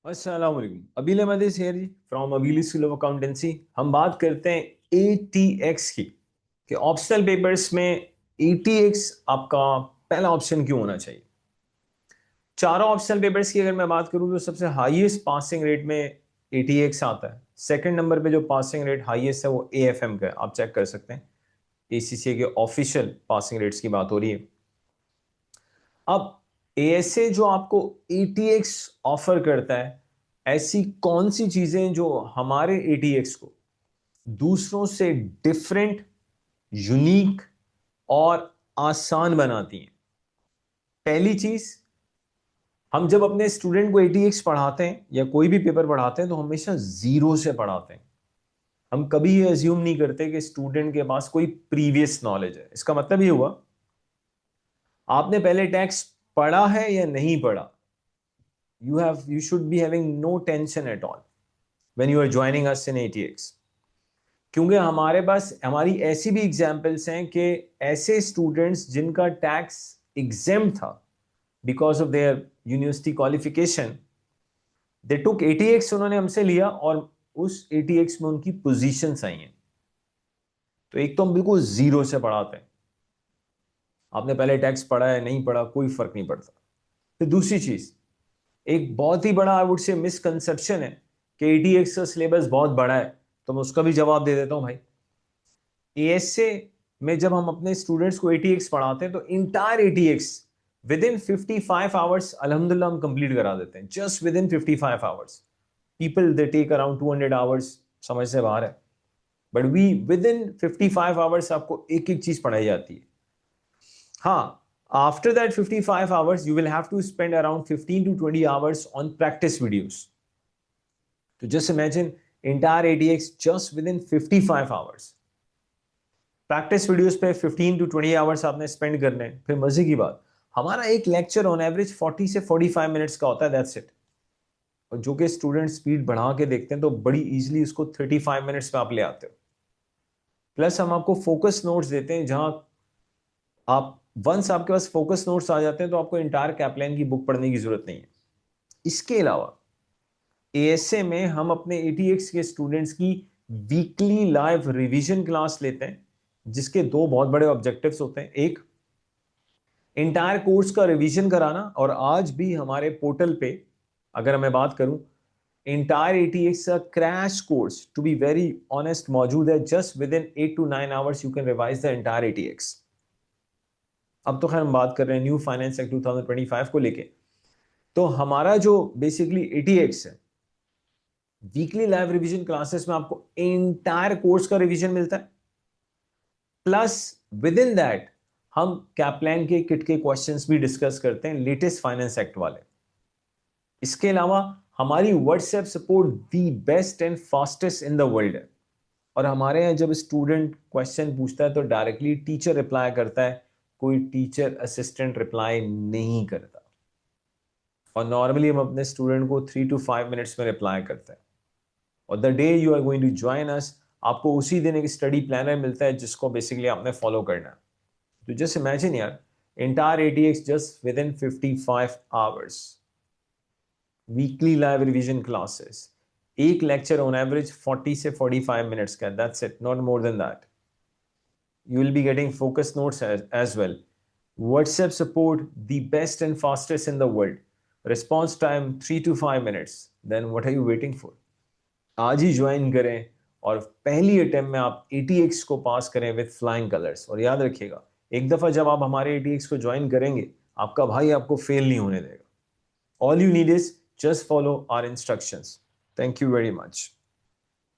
अस्सलाम वालेकुम। Abeel Ahmed is here ji from Abeeli school of accountancy. हम बात करते हैं एटीएक्स की कि ऑप्शनल पेपर्स में एटीएक्स आपका पहला ऑप्शन क्यों होना चाहिए। चारों ऑप्शनल पेपर्स की अगर मैं बात करूं तो सबसे हाईएस्ट पासिंग रेट में एटीएक्स आता है। सेकंड नंबर पे जो पासिंग रेट हाईएस्ट है वो एएफएम का है, आप चेक कर सकते हैं। एसीसीए के ऑफिशियल पासिंग रेट्स की बात हो रही है। अब एएसए जो आपको एटीएक्स ऑफर करता है, ऐसी कौन सी चीजें जो हमारे एटीएक्स को दूसरों से डिफरेंट, यूनिक और आसान बनाती हैं। पहली चीज, हम जब अपने स्टूडेंट को एटीएक्स पढ़ाते हैं या कोई भी पेपर पढ़ाते हैं तो हमेशा जीरो से पढ़ाते हैं। हम कभी ये अज्यूम नहीं करते कि स्टूडेंट के पास कोई प्रीवियस नॉलेज है। इसका मतलब ये हुआ आपने पहले टैक्स पढ़ा है या नहीं पढ़ा, you should be having no tension at all when you are joining us in ATX। क्योंकि हमारे पास हमारी ऐसी भी एग्जाम्पल्स हैं कि ऐसे स्टूडेंट्स जिनका टैक्स एग्जेम्प्ट था because of their university qualification, they took ATX, उन्होंने हमसे लिया और उस एटीएक्स में उनकी पोजीशंस आई हैं। तो एक तो हम बिल्कुल जीरो से पढ़ाते हैं, आपने पहले टैक्स पढ़ा है नहीं पढ़ा कोई फर्क नहीं पड़ता। फिर दूसरी चीज, एक बहुत ही बड़ा आई वुड से मिसकंसेप्शन है कि एटीएक्स का सिलेबस बहुत बड़ा है, तो मैं उसका भी जवाब दे देता हूं भाई। एएसए में जब हम अपने स्टूडेंट्स को एटीएक्स पढ़ाते हैं तो entire ATX within 55 hours अल्हम्दुलिल्लाह हम कंप्लीट करा देते हैं। Just within 55 hours. People they take around 200 hours, समझ से बाहर है। But we within 55 hours आपको एक एक चीज पढ़ाई जाती है। हाँ, after that 55 hours you will have to spend around 15 to 20 hours on practice videos. So just imagine entire ADX just within 55 hours। Practice videos पे 15 to 20 आवर्स आपने स्पेंड करने हैं। फिर मजे की बात, हमारा एक लेक्चर ऑन एवरेज 40 से 45 मिनट्स का होता है, दैट्स इट। और जो कि स्टूडेंट स्पीड बढ़ा के देखते हैं तो बड़ी इजीली उसको 35 मिनट्स में आप ले आते हो। प्लस हम आपको फोकस नोट्स देते हैं, जहां आप वंस आपके पास फोकस नोट्स आ जाते हैं तो आपको इंटायर कैपलाइन की बुक पढ़ने की जरूरत नहीं है। इसके अलावा एएसए में हम अपने एटीएक्स के स्टूडेंट्स की वीकली लाइव रिवीजन क्लास लेते हैं, जिसके दो बहुत बड़े ऑब्जेक्टिव्स होते हैं। एक, इंटायर कोर्स का रिवीजन कराना, और आज भी हमारे पोर्टल पे अगर मैं बात करूं, इंटायर एटीएक्स का crash course to be very honest मौजूद है। Just within 8 to 9 hours you can revise the entire ATX. अब तो खैर हम बात कर रहे हैं न्यू फाइनेंस एक्ट 2025 को लेके। तो हमारा जो बेसिकली एटीएक्स है, वीकली लाइव रिवीजन क्लासेस में आपको एंटायर कोर्स का रिवीजन मिलता है। प्लस विद इन दैट हम कैपलाइन के किट के क्वेश्चंस भी डिस्कस करते हैं, लेटेस्ट फाइनेंस एक्ट वाले। इसके अलावा हमारी WhatsApp support the best and fastest in the world है। और हमारे यहाँ जब स्टूडेंट क्वेश्चन पूछता है तो डायरेक्टली टीचर रिप्लाई करता है, कोई टीचर असिस्टेंट रिप्लाई नहीं करता। और नॉर्मली हम अपने स्टूडेंट को 3 to 5 मिनट्स में रिप्लाई करते हैं। और the day you are going to join us, आपको उसी दिन एक स्टडी प्लानर मिलता है जिसको बेसिकली आपने फॉलो करना है। तो जस्ट इमेजिन यार, entire ATX just within 55 hours, weekly live revision classes, एक लेक्चर ऑन एवरेज 40 से 45 मिनट्स का, that's it, not more than that. You will be getting focus notes as well. WhatsApp support, the best and fastest in the world. Response time 3 to 5 minutes. Then what are you waiting for? आज ही join करें और पहली attempt में आप ATX को पास करें with flying colours. और याद रखिएगा, एक दफा जब आप हमारे एटीएक्स को ज्वाइन करेंगे, आपका भाई आपको फेल नहीं होने देगा। All you need is just follow our instructions. Thank you very much.